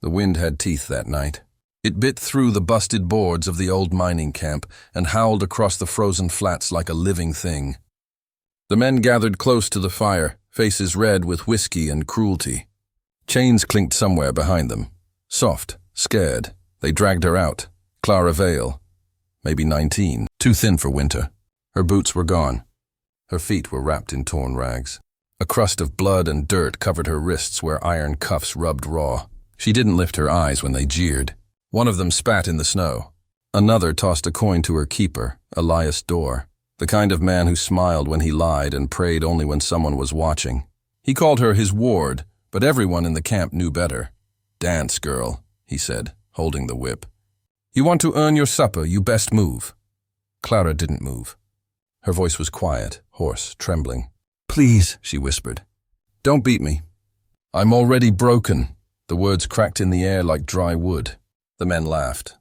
The wind had teeth that night. It bit through the busted boards of the old mining camp and howled across the frozen flats like a living thing. The men gathered close to the fire, faces red with whiskey and cruelty. Chains clinked somewhere behind them. Soft, scared, they dragged her out. Clara Vale, maybe 19, too thin for winter. Her boots were gone. Her feet were wrapped in torn rags. A crust of blood and dirt covered her wrists where iron cuffs rubbed raw. She didn't lift her eyes when they jeered. One of them spat in the snow. Another tossed a coin to her keeper, Elias Dorr, the kind of man who smiled when he lied and prayed only when someone was watching. He called her his ward, but everyone in the camp knew better. "Dance, girl," he said, holding the whip. "You want to earn your supper, you best move." Clara didn't move. Her voice was quiet, hoarse, trembling. "Please," she whispered. "Don't beat me." "I'm already broken." The words cracked in the air like dry wood. The men laughed.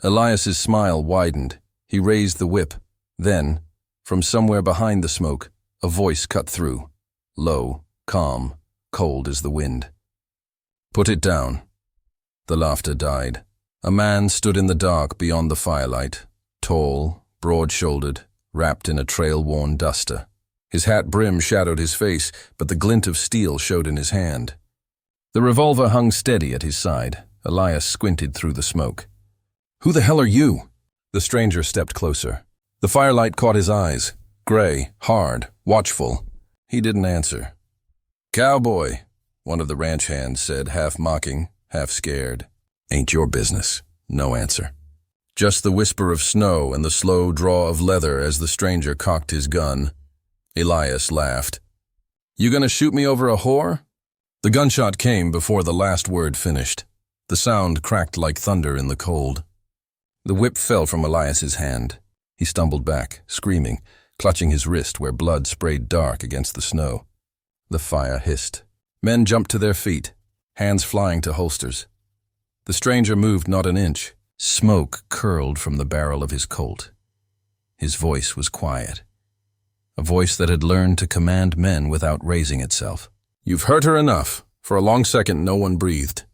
Elias's smile widened. He raised the whip. Then, from somewhere behind the smoke, a voice cut through. Low, calm, cold as the wind. "Put it down." The laughter died. A man stood in the dark beyond the firelight, tall, broad-shouldered, wrapped in a trail-worn duster. His hat brim shadowed his face, but the glint of steel showed in his hand. The revolver hung steady at his side. Elias squinted through the smoke. "Who the hell are you?" The stranger stepped closer. The firelight caught his eyes, gray, hard, watchful. He didn't answer. "Cowboy," one of the ranch hands said, half mocking, half scared. "Ain't your business." No answer. Just the whisper of snow and the slow draw of leather as the stranger cocked his gun. Elias laughed. "You gonna shoot me over a whore?" The gunshot came before the last word finished. The sound cracked like thunder in the cold. The whip fell from Elias's hand. He stumbled back, screaming, clutching his wrist where blood sprayed dark against the snow. The fire hissed. Men jumped to their feet, hands flying to holsters. The stranger moved not an inch. Smoke curled from the barrel of his Colt. His voice was quiet. A voice that had learned to command men without raising itself. "You've hurt her enough." For a long second, no one breathed.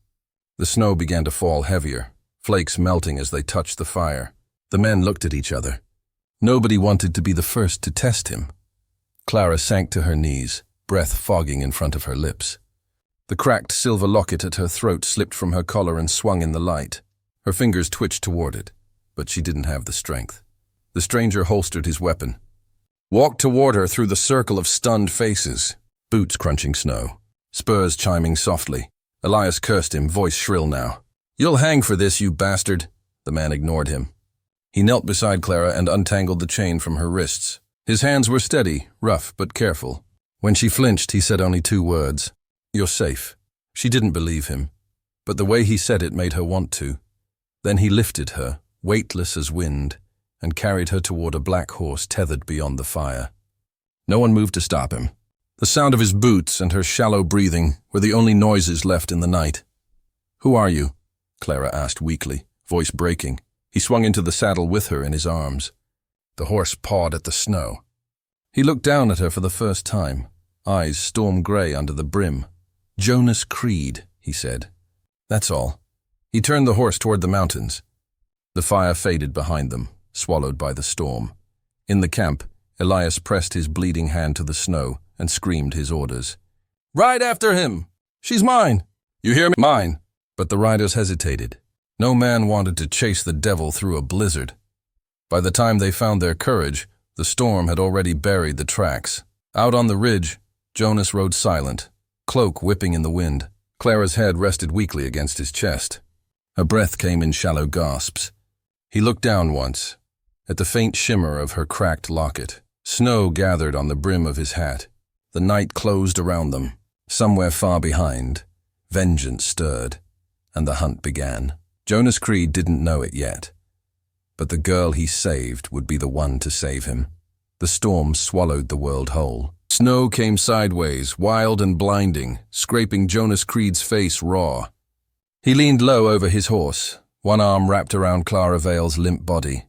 The snow began to fall heavier, flakes melting as they touched the fire. The men looked at each other. Nobody wanted to be the first to test him. Clara sank to her knees, breath fogging in front of her lips. The cracked silver locket at her throat slipped from her collar and swung in the light. Her fingers twitched toward it, but she didn't have the strength. The stranger holstered his weapon. Walked toward her through the circle of stunned faces, boots crunching snow, spurs chiming softly. Elias cursed him, voice shrill now. "You'll hang for this, you bastard." The man ignored him. He knelt beside Clara and untangled the chain from her wrists. His hands were steady, rough but careful. When she flinched, he said only 2 words. "You're safe." She didn't believe him, but the way he said it made her want to. Then he lifted her, weightless as wind, and carried her toward a black horse tethered beyond the fire. No one moved to stop him. The sound of his boots and her shallow breathing were the only noises left in the night. "Who are you?" Clara asked weakly, voice breaking. He swung into the saddle with her in his arms. The horse pawed at the snow. He looked down at her for the first time, eyes storm gray under the brim. "Jonas Creed," he said. "That's all." He turned the horse toward the mountains. The fire faded behind them, swallowed by the storm. In the camp, Elias pressed his bleeding hand to the snow and screamed his orders. "Ride after him! She's mine! You hear me? Mine!" But the riders hesitated. No man wanted to chase the devil through a blizzard. By the time they found their courage, the storm had already buried the tracks. Out on the ridge, Jonas rode silent, cloak whipping in the wind. Clara's head rested weakly against his chest. Her breath came in shallow gasps. He looked down once, at the faint shimmer of her cracked locket. Snow gathered on the brim of his hat. The night closed around them. Somewhere far behind, vengeance stirred, and the hunt began. Jonas Creed didn't know it yet, but the girl he saved would be the one to save him. The storm swallowed the world whole. Snow came sideways, wild and blinding, scraping Jonas Creed's face raw. He leaned low over his horse, one arm wrapped around Clara Vale's limp body.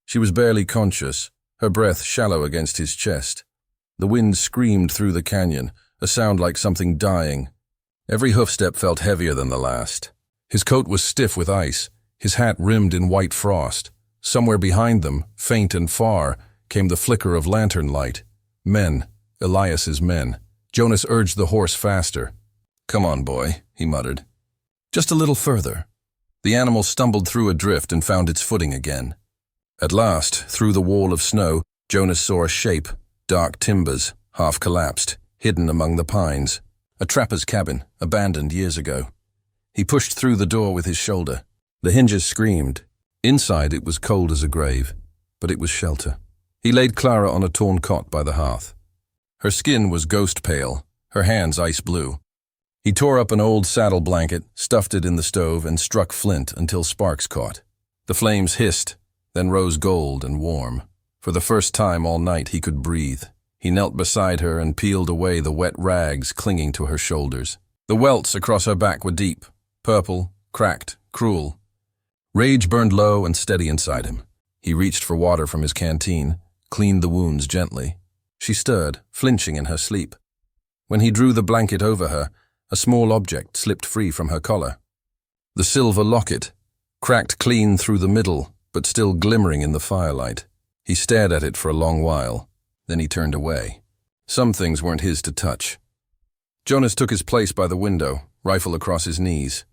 She was barely conscious, her breath shallow against his chest. The wind screamed through the canyon, a sound like something dying. Every hoofstep felt heavier than the last. His coat was stiff with ice, his hat rimmed in white frost. Somewhere behind them, faint and far, came the flicker of lantern light. Men, Elias's men. Jonas urged the horse faster. "Come on, boy," he muttered. "Just a little further." The animal stumbled through a drift and found its footing again. At last, through the wall of snow, Jonas saw a shape, dark timbers, half collapsed, hidden among the pines. A trapper's cabin, abandoned years ago. He pushed through the door with his shoulder. The hinges screamed. Inside it was cold as a grave, but it was shelter. He laid Clara on a torn cot by the hearth. Her skin was ghost pale, her hands ice blue. He tore up an old saddle blanket, stuffed it in the stove, and struck flint until sparks caught. The flames hissed, then rose gold and warm. For the first time all night he could breathe. He knelt beside her and peeled away the wet rags clinging to her shoulders. The welts across her back were deep, purple, cracked, cruel. Rage burned low and steady inside him. He reached for water from his canteen, cleaned the wounds gently. She stirred, flinching in her sleep. When he drew the blanket over her, a small object slipped free from her collar. The silver locket, cracked clean through the middle, but still glimmering in the firelight. He stared at it for a long while. Then he turned away. Some things weren't his to touch. Jonas took his place by the window, rifle across his knees.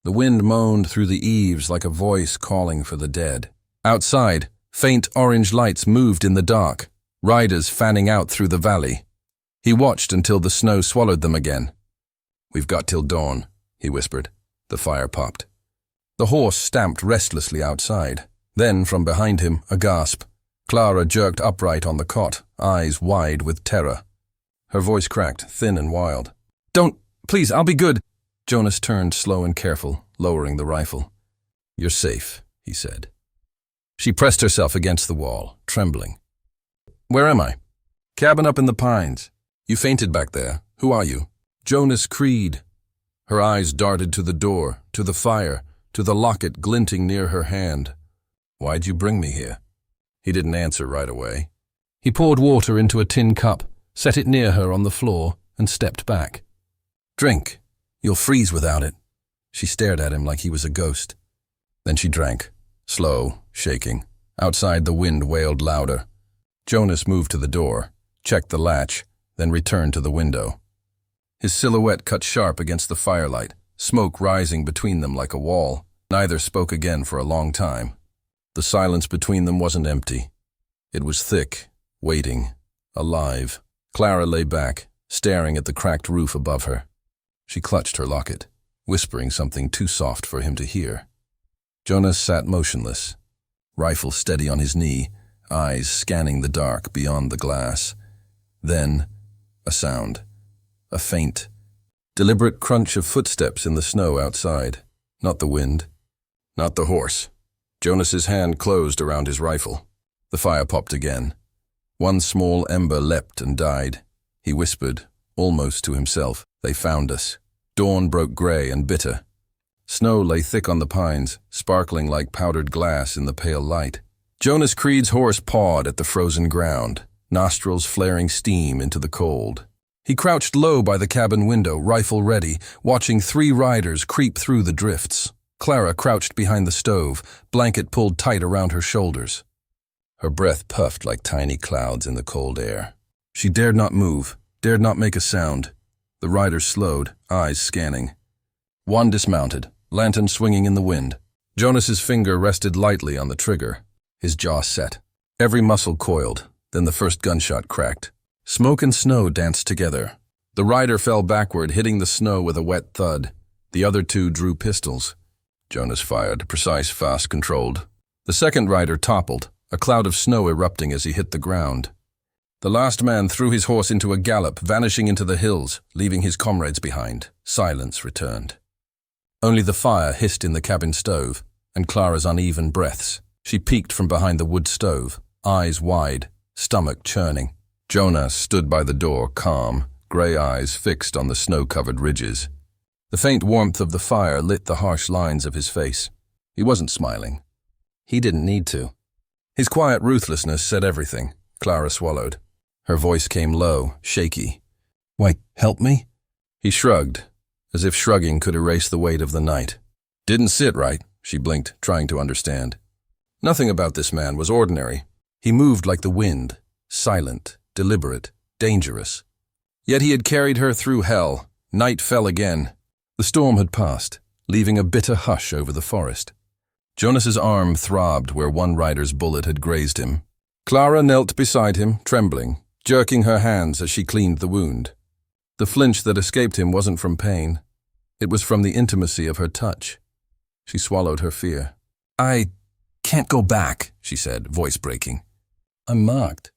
The wind moaned through the eaves like a voice calling for the dead. Outside, faint orange lights moved in the dark, riders fanning out through the valley. He watched until the snow swallowed them again. "We've got till dawn," he whispered. The fire popped. The horse stamped restlessly outside. Then, from behind him, a gasp. Clara jerked upright on the cot, eyes wide with terror. Her voice cracked, thin and wild. "Don't, please, I'll be good." Jonas turned slow and careful, lowering the rifle. "You're safe," he said. She pressed herself against the wall, trembling. "Where am I?" "Cabin up in the pines. You fainted back there. Who are you?" "Jonas Creed." Her eyes darted to the door, to the fire, to the locket glinting near her hand. "Why'd you bring me here?" He didn't answer right away. He poured water into a tin cup, set it near her on the floor, and stepped back. "Drink. You'll freeze without it." She stared at him like he was a ghost. Then she drank, slow, shaking. Outside the wind wailed louder. Jonas moved to the door, checked the latch, then returned to the window. His silhouette cut sharp against the firelight, smoke rising between them like a wall. Neither spoke again for a long time. The silence between them wasn't empty. It was thick, waiting, alive. Clara lay back, staring at the cracked roof above her. She clutched her locket, whispering something too soft for him to hear. Jonas sat motionless, rifle steady on his knee, eyes scanning the dark beyond the glass. Then, a sound. A faint, deliberate crunch of footsteps in the snow outside. Not the wind. Not the horse. Jonas's hand closed around his rifle. The fire popped again. One small ember leapt and died. He whispered, almost to himself, "They found us." Dawn broke gray and bitter. Snow lay thick on the pines, sparkling like powdered glass in the pale light. Jonas Creed's horse pawed at the frozen ground, nostrils flaring steam into the cold. He crouched low by the cabin window, rifle ready, watching 3 riders creep through the drifts. Clara crouched behind the stove, blanket pulled tight around her shoulders. Her breath puffed like tiny clouds in the cold air. She dared not move, dared not make a sound. The riders slowed, eyes scanning. One dismounted, lantern swinging in the wind. Jonas's finger rested lightly on the trigger. His jaw set. Every muscle coiled, then the first gunshot cracked. Smoke and snow danced together. The rider fell backward, hitting the snow with a wet thud. The other 2 drew pistols. Jonas fired, precise, fast, controlled. The second rider toppled, a cloud of snow erupting as he hit the ground. The last man threw his horse into a gallop, vanishing into the hills, leaving his comrades behind. Silence returned. Only the fire hissed in the cabin stove, and Clara's uneven breaths. She peeked from behind the wood stove, eyes wide, stomach churning. Jonas stood by the door, calm, gray eyes fixed on the snow-covered ridges. The faint warmth of the fire lit the harsh lines of his face. He wasn't smiling. He didn't need to. His quiet ruthlessness said everything. Clara swallowed. Her voice came low, shaky. "Why, help me?" He shrugged, as if shrugging could erase the weight of the night. Didn't sit right, she blinked, trying to understand. Nothing about this man was ordinary. He moved like the wind, silent, deliberate, dangerous. Yet he had carried her through hell. Night fell again. The storm had passed, leaving a bitter hush over the forest. Jonas's arm throbbed where one rider's bullet had grazed him. Clara knelt beside him, trembling, jerking her hands as she cleaned the wound. The flinch that escaped him wasn't from pain. It was from the intimacy of her touch. She swallowed her fear. "I can't go back," she said, voice breaking. "I'm marked.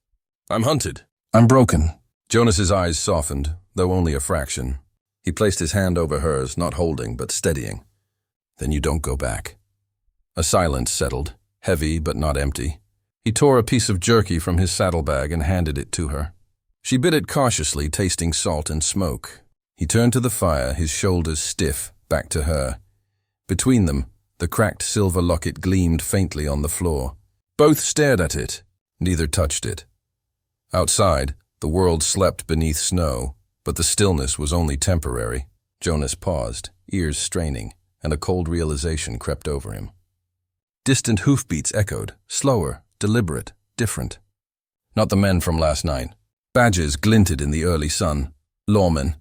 I'm hunted. I'm broken." Jonas's eyes softened, though only a fraction. He placed his hand over hers, not holding, but steadying. "Then you don't go back." A silence settled, heavy but not empty. He tore a piece of jerky from his saddlebag and handed it to her. She bit it cautiously, tasting salt and smoke. He turned to the fire, his shoulders stiff, back to her. Between them, the cracked silver locket gleamed faintly on the floor. Both stared at it. Neither touched it. Outside, the world slept beneath snow, but the stillness was only temporary. Jonas paused, ears straining, and a cold realization crept over him. Distant hoofbeats echoed, slower, deliberate, different. Not the men from last night. Badges glinted in the early sun. Lawmen.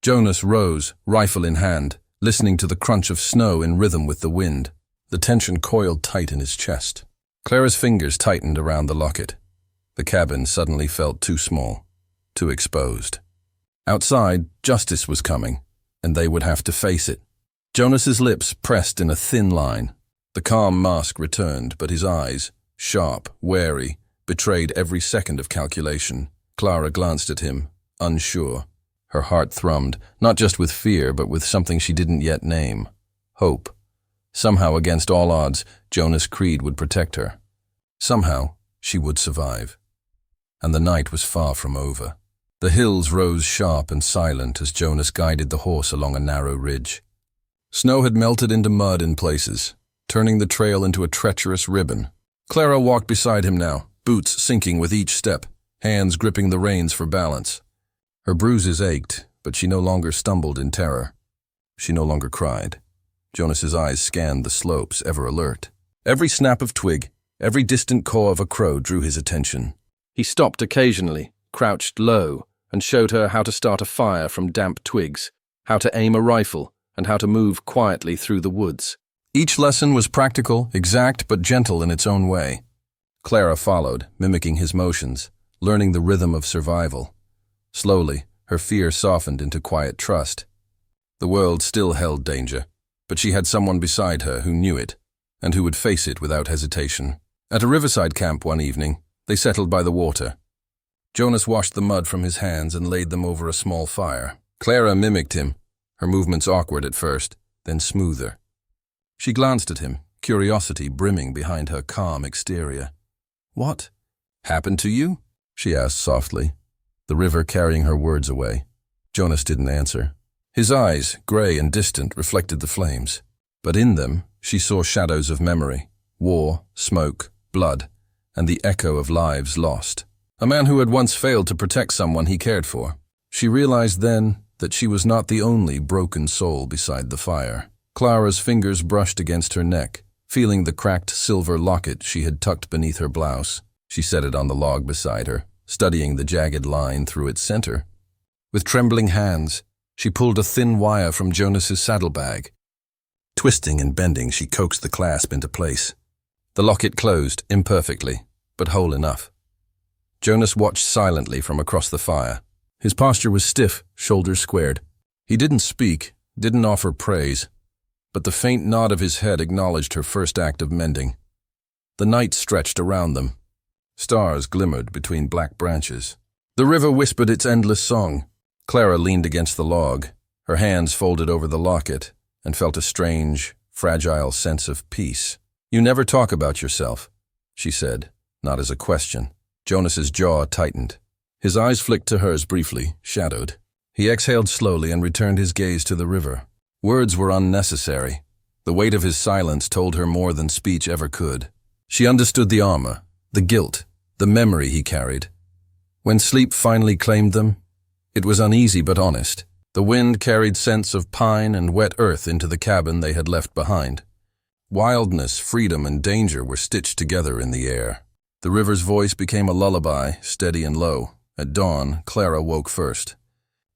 Jonas rose, rifle in hand, listening to the crunch of snow in rhythm with the wind. The tension coiled tight in his chest. Clara's fingers tightened around the locket. The cabin suddenly felt too small, too exposed. Outside, justice was coming, and they would have to face it. Jonas's lips pressed in a thin line. The calm mask returned, but his eyes, sharp, wary, betrayed every second of calculation. Clara glanced at him, unsure. Her heart thrummed, not just with fear, but with something she didn't yet name. Hope. Somehow, against all odds, Jonas Creed would protect her. Somehow, she would survive. And the night was far from over. The hills rose sharp and silent as Jonas guided the horse along a narrow ridge. Snow had melted into mud in places, turning the trail into a treacherous ribbon. Clara walked beside him now, boots sinking with each step, hands gripping the reins for balance. Her bruises ached, but she no longer stumbled in terror. She no longer cried. Jonas's eyes scanned the slopes, ever alert. Every snap of twig, every distant caw of a crow drew his attention. He stopped occasionally, crouched low, and showed her how to start a fire from damp twigs, how to aim a rifle, and how to move quietly through the woods. Each lesson was practical, exact, but gentle in its own way. Clara followed, mimicking his motions, learning the rhythm of survival. Slowly, her fear softened into quiet trust. The world still held danger, but she had someone beside her who knew it, and who would face it without hesitation. At a riverside camp one evening, they settled by the water. Jonas washed the mud from his hands and laid them over a small fire. Clara mimicked him, her movements awkward at first, then smoother. She glanced at him, curiosity brimming behind her calm exterior. "What happened to you?" she asked softly, the river carrying her words away. Jonas didn't answer. His eyes, gray and distant, reflected the flames. But in them, she saw shadows of memory, war, smoke, blood, and the echo of lives lost. A man who had once failed to protect someone he cared for. She realized then that she was not the only broken soul beside the fire. Clara's fingers brushed against her neck, feeling the cracked silver locket she had tucked beneath her blouse. She set it on the log beside her, studying the jagged line through its center. With trembling hands, she pulled a thin wire from Jonas's saddlebag. Twisting and bending, she coaxed the clasp into place. The locket closed, imperfectly, but whole enough. Jonas watched silently from across the fire. His posture was stiff, shoulders squared. He didn't speak, didn't offer praise, but the faint nod of his head acknowledged her first act of mending. The night stretched around them. Stars glimmered between black branches. The river whispered its endless song. Clara leaned against the log, her hands folded over the locket, and felt a strange, fragile sense of peace. "You never talk about yourself," she said, not as a question. Jonas's jaw tightened. His eyes flicked to hers briefly, shadowed. He exhaled slowly and returned his gaze to the river. Words were unnecessary. The weight of his silence told her more than speech ever could. She understood the armor, the guilt, the memory he carried. When sleep finally claimed them, it was uneasy but honest. The wind carried scents of pine and wet earth into the cabin they had left behind. Wildness, freedom, and danger were stitched together in the air. The river's voice became a lullaby, steady and low. At dawn, Clara woke first.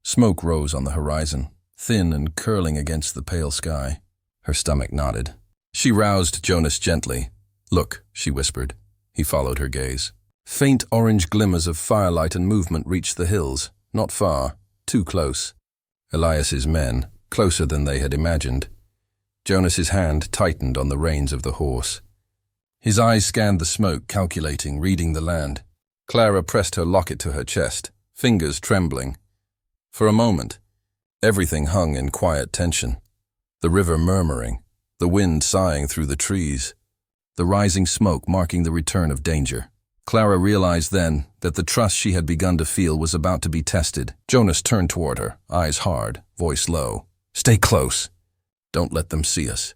Smoke rose on the horizon, thin and curling against the pale sky. Her stomach knotted. She roused Jonas gently. "Look," she whispered. He followed her gaze. Faint orange glimmers of firelight and movement reached the hills, not far, too close. Elias's men, closer than they had imagined. Jonas's hand tightened on the reins of the horse. His eyes scanned the smoke, calculating, reading the land. Clara pressed her locket to her chest, fingers trembling. For a moment, everything hung in quiet tension. The river murmuring, the wind sighing through the trees, the rising smoke marking the return of danger. Clara realized then that the trust she had begun to feel was about to be tested. Jonas turned toward her, eyes hard, voice low. "Stay close. Don't let them see us."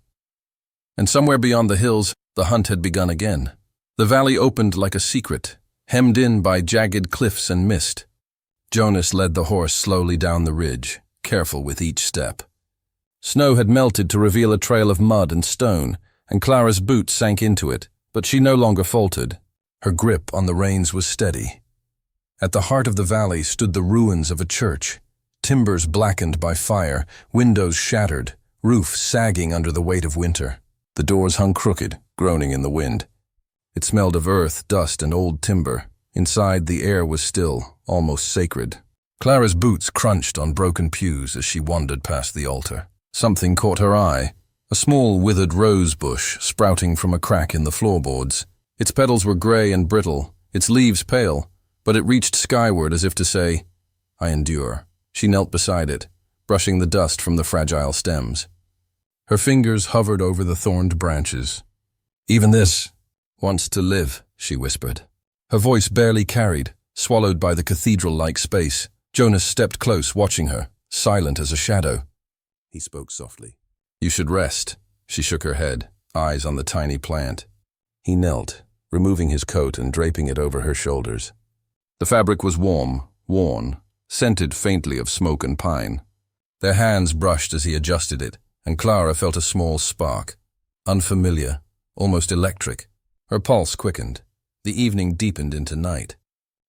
And somewhere beyond the hills, the hunt had begun again. The valley opened like a secret, hemmed in by jagged cliffs and mist. Jonas led the horse slowly down the ridge, careful with each step. Snow had melted to reveal a trail of mud and stone, and Clara's boots sank into it, but she no longer faltered. Her grip on the reins was steady. At the heart of the valley stood the ruins of a church, timbers blackened by fire, windows shattered, roof sagging under the weight of winter. The doors hung crooked, groaning in the wind. It smelled of earth, dust, and old timber. Inside, the air was still, almost sacred. Clara's boots crunched on broken pews as she wandered past the altar. Something caught her eye, a small withered rose bush sprouting from a crack in the floorboards. Its petals were gray and brittle, its leaves pale, but it reached skyward as if to say, "I endure." She knelt beside it, brushing the dust from the fragile stems. Her fingers hovered over the thorned branches. "Even this wants to live," she whispered. Her voice barely carried, swallowed by the cathedral-like space. Jonas stepped close, watching her, silent as a shadow. He spoke softly. "You should rest." She shook her head, eyes on the tiny plant. He knelt, removing his coat and draping it over her shoulders. The fabric was warm, worn, scented faintly of smoke and pine. Their hands brushed as he adjusted it, and Clara felt a small spark. Unfamiliar, almost electric. Her pulse quickened. The evening deepened into night.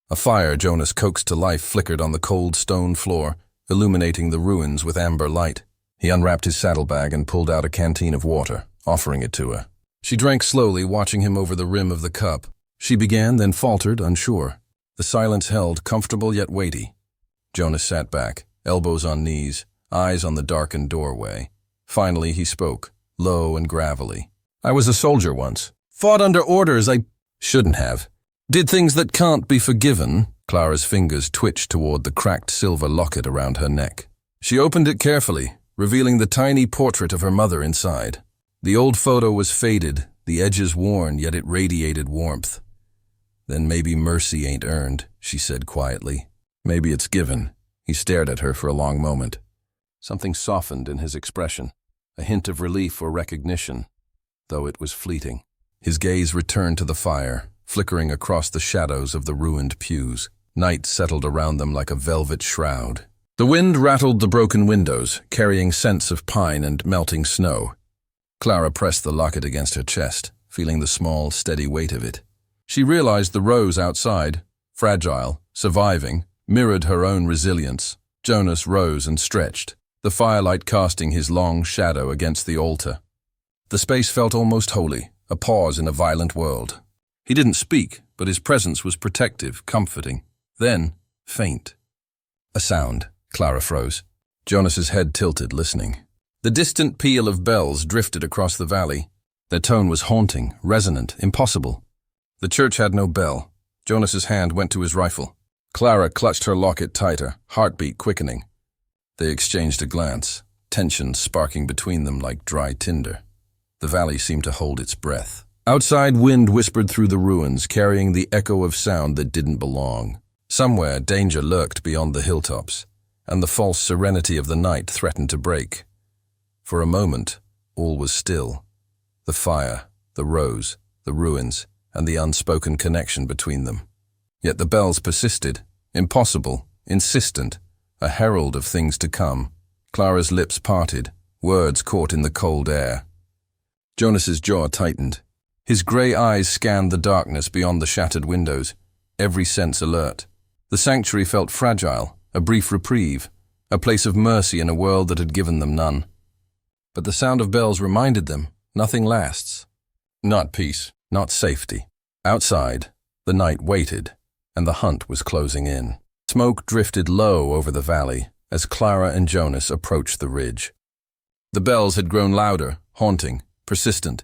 A fire Jonas coaxed to life flickered on the cold stone floor, illuminating the ruins with amber light. He unwrapped his saddlebag and pulled out a canteen of water, offering it to her. She drank slowly, watching him over the rim of the cup. She began, then faltered, unsure. The silence held, comfortable yet weighty. Jonas sat back, elbows on knees, eyes on the darkened doorway. Finally he spoke, low and gravelly. "I was a soldier once. Fought under orders I shouldn't have. Did things that can't be forgiven." Clara's fingers twitched toward the cracked silver locket around her neck. She opened it carefully, revealing the tiny portrait of her mother inside. The old photo was faded, the edges worn, yet it radiated warmth. "Then maybe mercy ain't earned," she said quietly. "Maybe it's given." He stared at her for a long moment. Something softened in his expression, a hint of relief or recognition, though it was fleeting. His gaze returned to the fire, flickering across the shadows of the ruined pews. Night settled around them like a velvet shroud. The wind rattled the broken windows, carrying scents of pine and melting snow. Clara pressed the locket against her chest, feeling the small, steady weight of it. She realized the rose outside, fragile, surviving, mirrored her own resilience. Jonas rose and stretched, the firelight casting his long shadow against the altar. The space felt almost holy, a pause in a violent world. He didn't speak, but his presence was protective, comforting. Then, faint. A sound. Clara froze. Jonas's head tilted, listening. The distant peal of bells drifted across the valley. Their tone was haunting, resonant, impossible. The church had no bell. Jonas's hand went to his rifle. Clara clutched her locket tighter, heartbeat quickening. They exchanged a glance, tension sparking between them like dry tinder. The valley seemed to hold its breath. Outside, wind whispered through the ruins, carrying the echo of sound that didn't belong. Somewhere, danger lurked beyond the hilltops, and the false serenity of the night threatened to break. For a moment, all was still. The fire, the rose, the ruins, and the unspoken connection between them. Yet the bells persisted, impossible, insistent, a herald of things to come. Clara's lips parted, words caught in the cold air. Jonas's jaw tightened. His grey eyes scanned the darkness beyond the shattered windows, every sense alert. The sanctuary felt fragile, a brief reprieve, a place of mercy in a world that had given them none. But the sound of bells reminded them, nothing lasts. Not peace, not safety. Outside, the night waited, and the hunt was closing in. Smoke drifted low over the valley as Clara and Jonas approached the ridge. The bells had grown louder, haunting, persistent.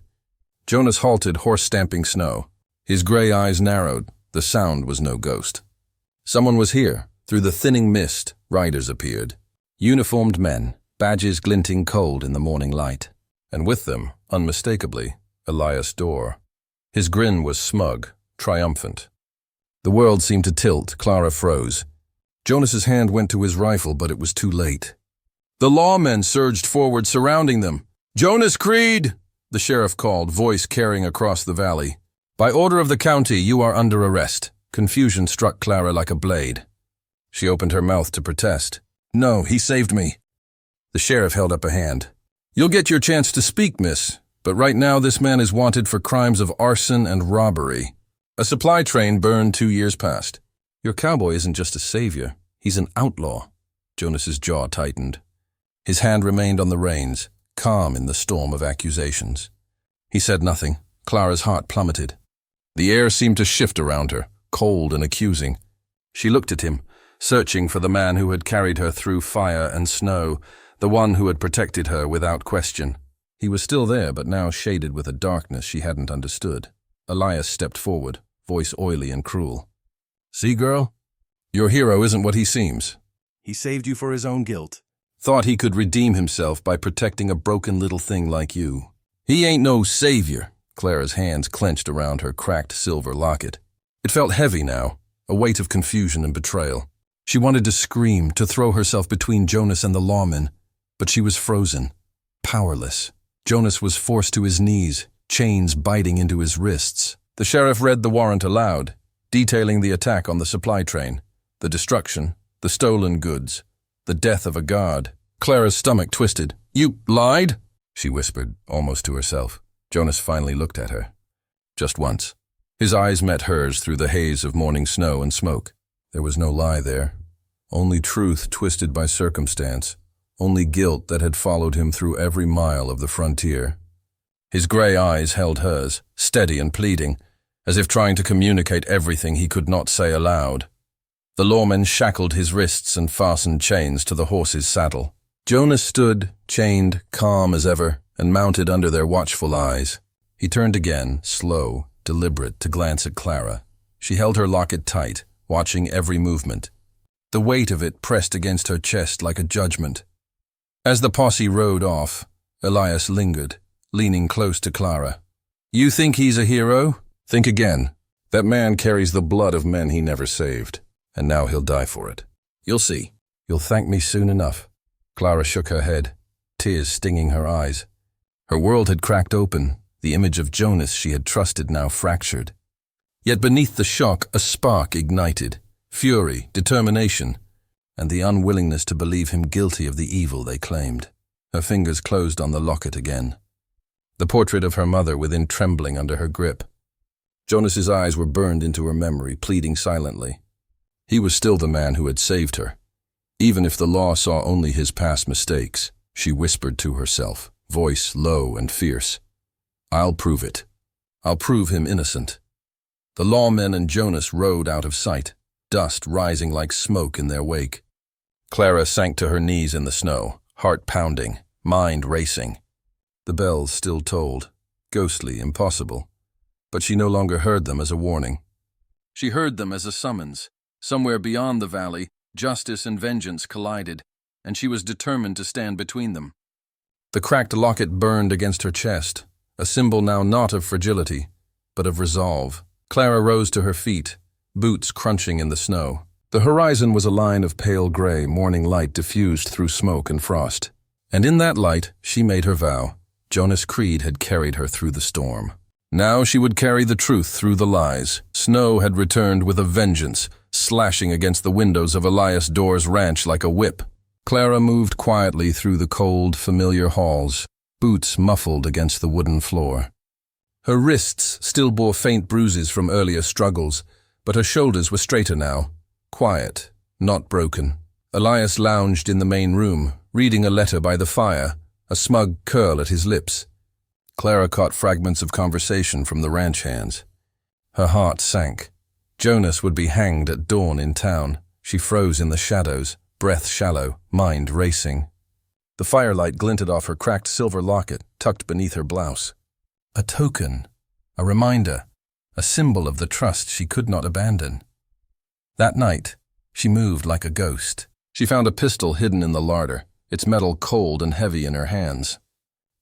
Jonas halted, horse-stamping snow. His grey eyes narrowed. The sound was no ghost. Someone was here. Through the thinning mist, riders appeared. Uniformed men, badges glinting cold in the morning light. And with them, unmistakably, Elias Dorr. His grin was smug, triumphant. The world seemed to tilt. Clara froze. Jonas's hand went to his rifle, but it was too late. The lawmen surged forward, surrounding them. "Jonas Creed!" the sheriff called, voice carrying across the valley. "By order of the county, you are under arrest." Confusion struck Clara like a blade. She opened her mouth to protest. "No, he saved me." The sheriff held up a hand. "You'll get your chance to speak, miss, but right now this man is wanted for crimes of arson and robbery. A supply train burned 2 years past. Your cowboy isn't just a savior, he's an outlaw." Jonas's jaw tightened. His hand remained on the reins, calm in the storm of accusations. He said nothing. Clara's heart plummeted. The air seemed to shift around her, cold and accusing. She looked at him, searching for the man who had carried her through fire and snow, the one who had protected her without question. He was still there, but now shaded with a darkness she hadn't understood. Elias stepped forward, voice oily and cruel. "See, girl? Your hero isn't what he seems. He saved you for his own guilt. Thought he could redeem himself by protecting a broken little thing like you. He ain't no savior." Clara's hands clenched around her cracked silver locket. It felt heavy now, a weight of confusion and betrayal. She wanted to scream, to throw herself between Jonas and the lawmen, but she was frozen, powerless. Jonas was forced to his knees, chains biting into his wrists. The sheriff read the warrant aloud, detailing the attack on the supply train, the destruction, the stolen goods, the death of a guard. Clara's stomach twisted. "You lied?" she whispered, almost to herself. Jonas finally looked at her. Just once. His eyes met hers through the haze of morning snow and smoke. There was no lie there. Only truth twisted by circumstance. Only guilt that had followed him through every mile of the frontier. His grey eyes held hers, steady and pleading, as if trying to communicate everything he could not say aloud. The lawmen shackled his wrists and fastened chains to the horse's saddle. Jonas stood, chained, calm as ever, and mounted under their watchful eyes. He turned again, slow, deliberate, to glance at Clara. She held her locket tight, watching every movement. The weight of it pressed against her chest like a judgment. As the posse rode off, Elias lingered, leaning close to Clara. "You think he's a hero? Think again. That man carries the blood of men he never saved, and now he'll die for it. You'll see. You'll thank me soon enough." Clara shook her head, tears stinging her eyes. Her world had cracked open, the image of Jonas she had trusted now fractured. Yet beneath the shock, a spark ignited, fury, determination, and the unwillingness to believe him guilty of the evil they claimed. Her fingers closed on the locket again. The portrait of her mother within trembling under her grip. Jonas's eyes were burned into her memory, pleading silently. He was still the man who had saved her. Even if the law saw only his past mistakes, she whispered to herself, voice low and fierce. "I'll prove it. I'll prove him innocent." The lawmen and Jonas rode out of sight, dust rising like smoke in their wake. Clara sank to her knees in the snow, heart pounding, mind racing. The bells still tolled, ghostly, impossible, but she no longer heard them as a warning. She heard them as a summons. Somewhere beyond the valley, justice and vengeance collided, and she was determined to stand between them. The cracked locket burned against her chest, a symbol now not of fragility, but of resolve. Clara rose to her feet, boots crunching in the snow. The horizon was a line of pale gray, morning light diffused through smoke and frost. And in that light, she made her vow. Jonas Creed had carried her through the storm. Now she would carry the truth through the lies. Snow had returned with a vengeance, slashing against the windows of Elias Dorr's ranch like a whip. Clara moved quietly through the cold, familiar halls, boots muffled against the wooden floor. Her wrists still bore faint bruises from earlier struggles, but her shoulders were straighter now, quiet, not broken. Elias lounged in the main room, reading a letter by the fire, a smug curl at his lips. Clara caught fragments of conversation from the ranch hands. Her heart sank. Jonas would be hanged at dawn in town. She froze in the shadows, breath shallow, mind racing. The firelight glinted off her cracked silver locket tucked beneath her blouse. A token, a reminder, a symbol of the trust she could not abandon. That night, she moved like a ghost. She found a pistol hidden in the larder, its metal cold and heavy in her hands.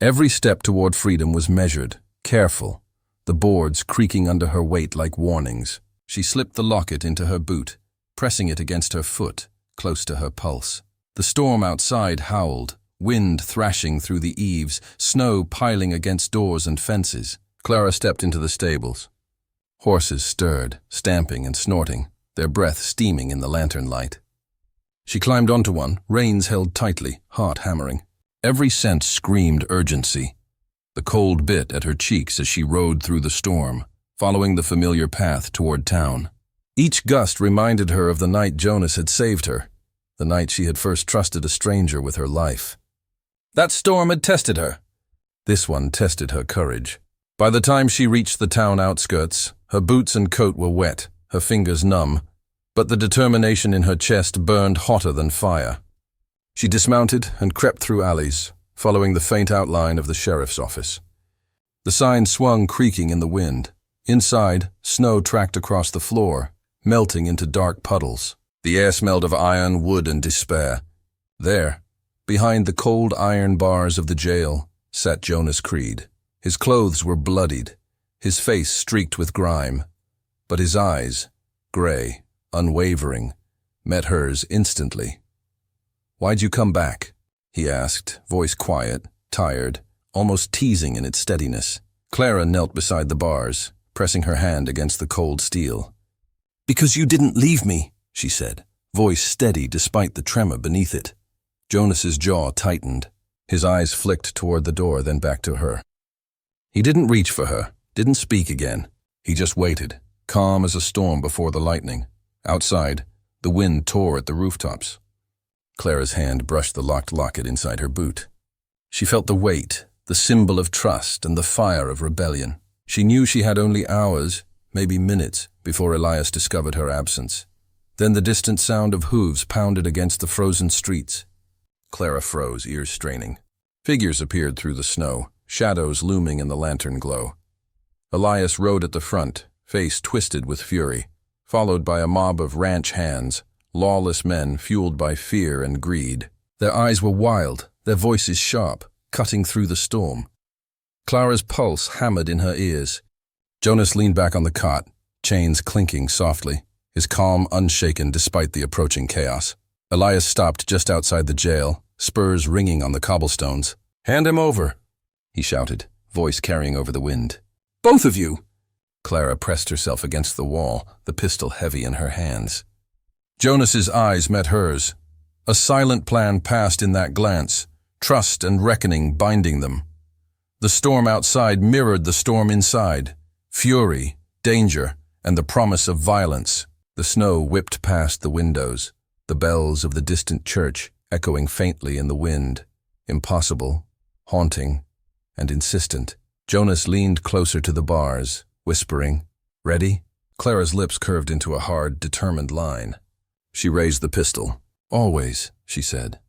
Every step toward freedom was measured, careful, the boards creaking under her weight like warnings. She slipped the locket into her boot, pressing it against her foot, close to her pulse. The storm outside howled, wind thrashing through the eaves, snow piling against doors and fences. Clara stepped into the stables. Horses stirred, stamping and snorting, their breath steaming in the lantern light. She climbed onto one, reins held tightly, heart hammering. Every sense screamed urgency. The cold bit at her cheeks as she rode through the storm, following the familiar path toward town. Each gust reminded her of the night Jonas had saved her, the night she had first trusted a stranger with her life. That storm had tested her. This one tested her courage. By the time she reached the town outskirts, her boots and coat were wet, her fingers numb, but the determination in her chest burned hotter than fire. She dismounted and crept through alleys, following the faint outline of the sheriff's office. The sign swung creaking in the wind. Inside, snow tracked across the floor, melting into dark puddles. The air smelled of iron, wood, and despair. There, behind the cold iron bars of the jail, sat Jonas Creed. His clothes were bloodied, his face streaked with grime, but his eyes, gray, unwavering, met hers instantly. "Why'd you come back?" he asked, voice quiet, tired, almost teasing in its steadiness. Clara knelt beside the bars, pressing her hand against the cold steel. "Because you didn't leave me," she said, voice steady despite the tremor beneath it. Jonas's jaw tightened. His eyes flicked toward the door, then back to her. He didn't reach for her, didn't speak again. He just waited, calm as a storm before the lightning. Outside, the wind tore at the rooftops. Clara's hand brushed the locked locket inside her boot. She felt the weight, the symbol of trust and the fire of rebellion. She knew she had only hours, maybe minutes, before Elias discovered her absence. Then the distant sound of hooves pounded against the frozen streets. Clara froze, ears straining. Figures appeared through the snow, shadows looming in the lantern glow. Elias rode at the front, face twisted with fury, followed by a mob of ranch hands, lawless men fueled by fear and greed. Their eyes were wild, their voices sharp, cutting through the storm. Clara's pulse hammered in her ears. Jonas leaned back on the cot, chains clinking softly, his calm unshaken despite the approaching chaos. Elias stopped just outside the jail, spurs ringing on the cobblestones. "Hand him over," he shouted, voice carrying over the wind. "Both of you!" Clara pressed herself against the wall, the pistol heavy in her hands. Jonas's eyes met hers. A silent plan passed in that glance, trust and reckoning binding them. The storm outside mirrored the storm inside, fury, danger, and the promise of violence. The snow whipped past the windows, the bells of the distant church echoing faintly in the wind, impossible, haunting, and insistent. Jonas leaned closer to the bars, whispering, "Ready?" Clara's lips curved into a hard, determined line. She raised the pistol. "Always," she said.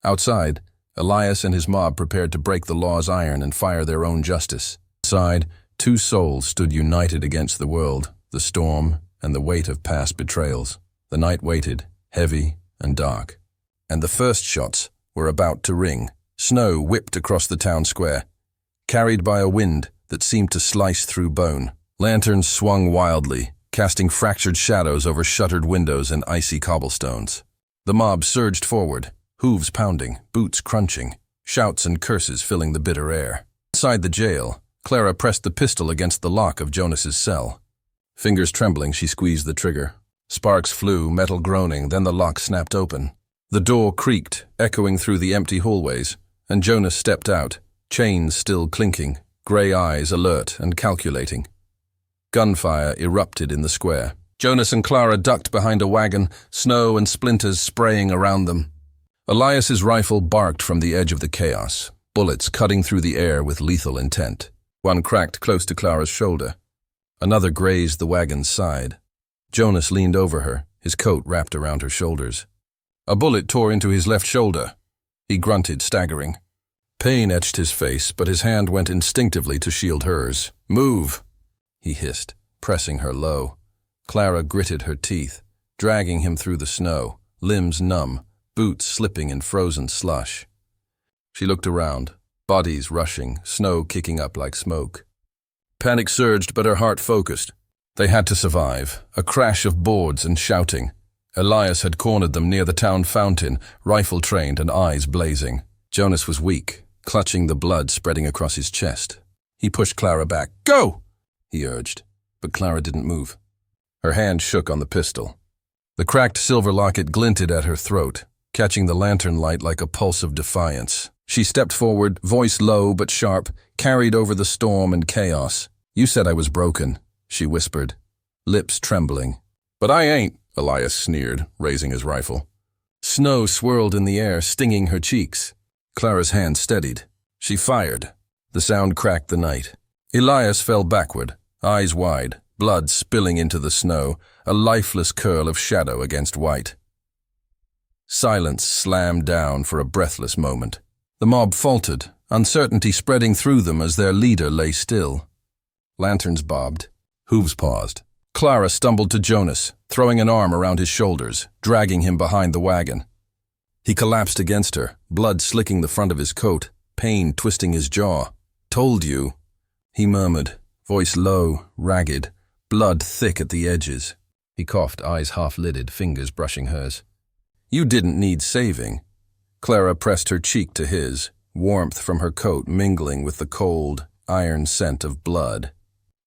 Outside, Elias and his mob prepared to break the law's iron and fire their own justice. Inside, two souls stood united against the world, the storm and the weight of past betrayals. The night waited, heavy and dark. And the first shots were about to ring. Snow whipped across the town square, carried by a wind that seemed to slice through bone. Lanterns swung wildly, casting fractured shadows over shuttered windows and icy cobblestones. The mob surged forward, hooves pounding, boots crunching, shouts and curses filling the bitter air. Inside the jail, Clara pressed the pistol against the lock of Jonas's cell. Fingers trembling, she squeezed the trigger. Sparks flew, metal groaning, then the lock snapped open. The door creaked, echoing through the empty hallways, and Jonas stepped out, chains still clinking, grey eyes alert and calculating. Gunfire erupted in the square. Jonas and Clara ducked behind a wagon, snow and splinters spraying around them. Elias's rifle barked from the edge of the chaos, bullets cutting through the air with lethal intent. One cracked close to Clara's shoulder. Another grazed the wagon's side. Jonas leaned over her, his coat wrapped around her shoulders. A bullet tore into his left shoulder. He grunted, staggering. Pain etched his face, but his hand went instinctively to shield hers. "Move!" he hissed, pressing her low. Clara gritted her teeth, dragging him through the snow, limbs numb, boots slipping in frozen slush. She looked around, bodies rushing, snow kicking up like smoke. Panic surged, but her heart focused. They had to survive. A crash of boards and shouting. Elias had cornered them near the town fountain, rifle trained and eyes blazing. Jonas was weak, clutching the blood spreading across his chest. He pushed Clara back. "Go!" he urged, but Clara didn't move. Her hand shook on the pistol. The cracked silver locket glinted at her throat, catching the lantern light like a pulse of defiance. She stepped forward, voice low but sharp, carried over the storm and chaos. "You said I was broken," she whispered, lips trembling. "But I ain't," Elias sneered, raising his rifle. Snow swirled in the air, stinging her cheeks. Clara's hand steadied. She fired. The sound cracked the night. Elias fell backward, eyes wide, blood spilling into the snow, a lifeless curl of shadow against white. Silence slammed down for a breathless moment. The mob faltered, uncertainty spreading through them as their leader lay still. Lanterns bobbed. Hooves paused. Clara stumbled to Jonas, throwing an arm around his shoulders, dragging him behind the wagon. He collapsed against her, blood slicking the front of his coat, pain twisting his jaw. "Told you," he murmured, voice low, ragged, blood thick at the edges. He coughed, eyes half-lidded, fingers brushing hers. "You didn't need saving." Clara pressed her cheek to his, warmth from her coat mingling with the cold, iron scent of blood.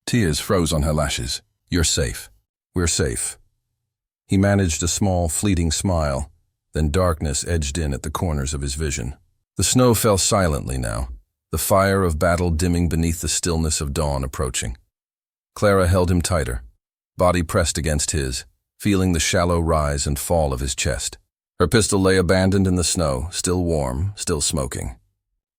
Tears froze on her lashes. "You're safe. We're safe." He managed a small, fleeting smile, then darkness edged in at the corners of his vision. The snow fell silently now, the fire of battle dimming beneath the stillness of dawn approaching. Clara held him tighter, body pressed against his, feeling the shallow rise and fall of his chest. Her pistol lay abandoned in the snow, still warm, still smoking.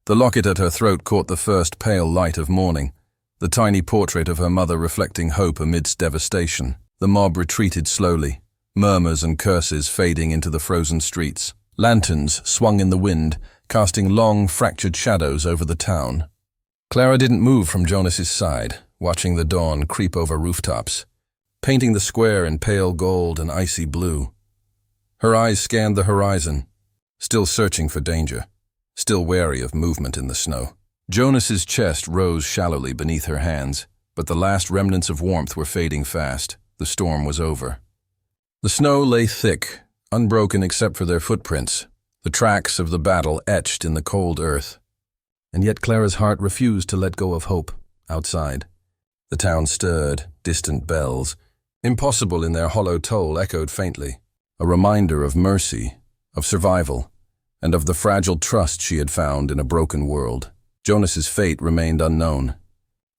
The locket at her throat caught the first pale light of morning, the tiny portrait of her mother reflecting hope amidst devastation. The mob retreated slowly, murmurs and curses fading into the frozen streets. Lanterns swung in the wind, casting long, fractured shadows over the town. Clara didn't move from Jonas's side, watching the dawn creep over rooftops, painting the square in pale gold and icy blue. Her eyes scanned the horizon, still searching for danger, still wary of movement in the snow. Jonas's chest rose shallowly beneath her hands, but the last remnants of warmth were fading fast. The storm was over. The snow lay thick, unbroken except for their footprints, the tracks of the battle etched in the cold earth. And yet Clara's heart refused to let go of hope. Outside, the town stirred, distant bells, impossible in their hollow toll, echoed faintly, a reminder of mercy, of survival, and of the fragile trust she had found in a broken world. Jonas's fate remained unknown.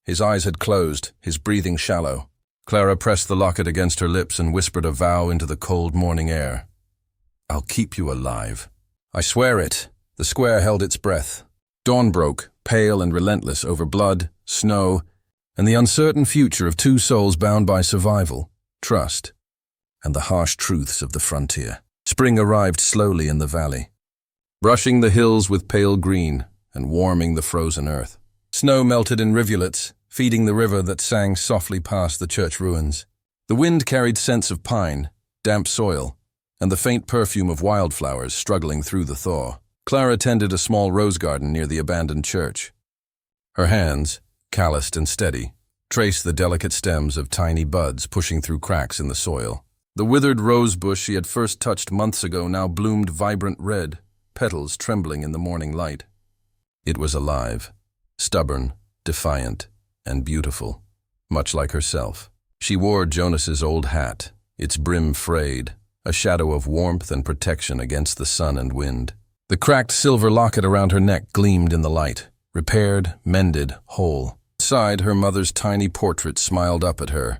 His eyes had closed, his breathing shallow. Clara pressed the locket against her lips and whispered a vow into the cold morning air. "I'll keep you alive." "I swear it." The square held its breath. Dawn broke, pale and relentless, over blood, snow, and the uncertain future of two souls bound by survival, trust, and the harsh truths of the frontier. Spring arrived slowly in the valley, brushing the hills with pale green and warming the frozen earth. Snow melted in rivulets, feeding the river that sang softly past the church ruins. The wind carried scents of pine, damp soil, and the faint perfume of wildflowers struggling through the thaw. Clara tended a small rose garden near the abandoned church. Her hands, calloused and steady, traced the delicate stems of tiny buds pushing through cracks in the soil. The withered rose bush she had first touched months ago now bloomed vibrant red, petals trembling in the morning light. It was alive, stubborn, defiant, and beautiful, much like herself. She wore Jonas's old hat, its brim frayed, a shadow of warmth and protection against the sun and wind. The cracked silver locket around her neck gleamed in the light, repaired, mended, whole. Inside, her mother's tiny portrait smiled up at her,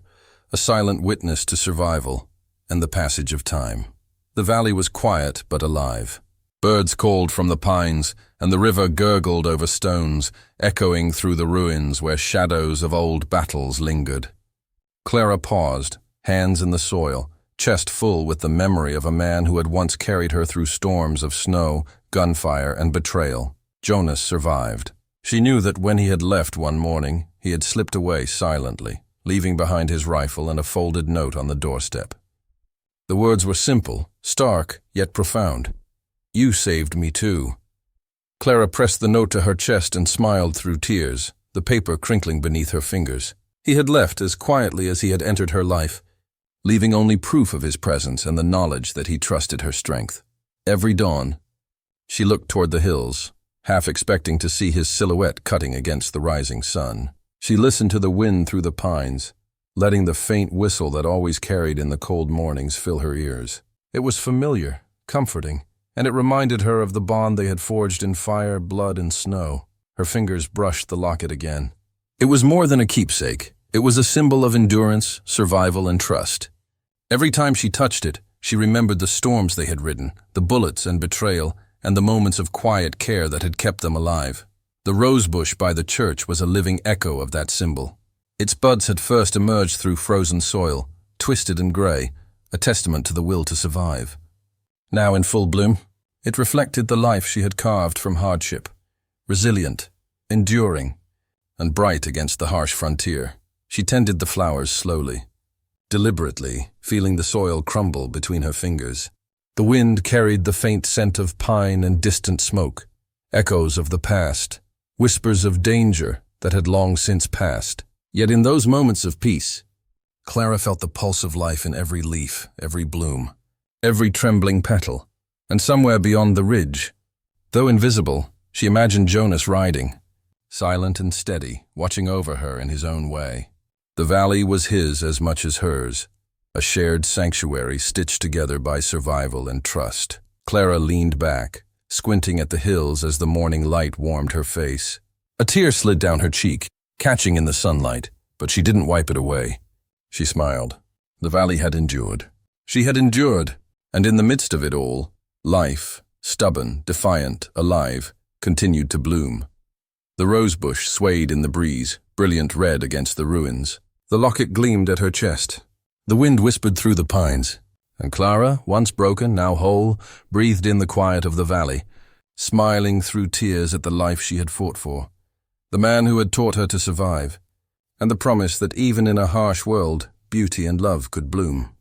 a silent witness to survival and the passage of time. The valley was quiet but alive. Birds called from the pines, and the river gurgled over stones, echoing through the ruins where shadows of old battles lingered. Clara paused, hands in the soil, chest full with the memory of a man who had once carried her through storms of snow, gunfire, and betrayal. Jonas survived. She knew that when he had left one morning, he had slipped away silently, leaving behind his rifle and a folded note on the doorstep. The words were simple, stark, yet profound. "You saved me too." Clara pressed the note to her chest and smiled through tears, the paper crinkling beneath her fingers. He had left as quietly as he had entered her life, leaving only proof of his presence and the knowledge that he trusted her strength. Every dawn, she looked toward the hills, half expecting to see his silhouette cutting against the rising sun. She listened to the wind through the pines, letting the faint whistle that always carried in the cold mornings fill her ears. It was familiar, comforting, and it reminded her of the bond they had forged in fire, blood, and snow. Her fingers brushed the locket again. It was more than a keepsake. It was a symbol of endurance, survival, and trust. Every time she touched it, she remembered the storms they had ridden, the bullets and betrayal, and the moments of quiet care that had kept them alive. The rosebush by the church was a living echo of that symbol. Its buds had first emerged through frozen soil, twisted and gray, a testament to the will to survive. Now in full bloom, it reflected the life she had carved from hardship, resilient, enduring, and bright against the harsh frontier. She tended the flowers slowly, deliberately, feeling the soil crumble between her fingers. The wind carried the faint scent of pine and distant smoke, echoes of the past, whispers of danger that had long since passed. Yet in those moments of peace, Clara felt the pulse of life in every leaf, every bloom, every trembling petal, and somewhere beyond the ridge, though invisible, she imagined Jonas riding, silent and steady, watching over her in his own way. The valley was his as much as hers, a shared sanctuary stitched together by survival and trust. Clara leaned back, squinting at the hills as the morning light warmed her face. A tear slid down her cheek, catching in the sunlight, but she didn't wipe it away. She smiled. The valley had endured. She had endured, and in the midst of it all, life, stubborn, defiant, alive, continued to bloom. The rosebush swayed in the breeze, brilliant red against the ruins. The locket gleamed at her chest. The wind whispered through the pines, and Clara, once broken, now whole, breathed in the quiet of the valley, smiling through tears at the life she had fought for, the man who had taught her to survive, and the promise that even in a harsh world, beauty and love could bloom.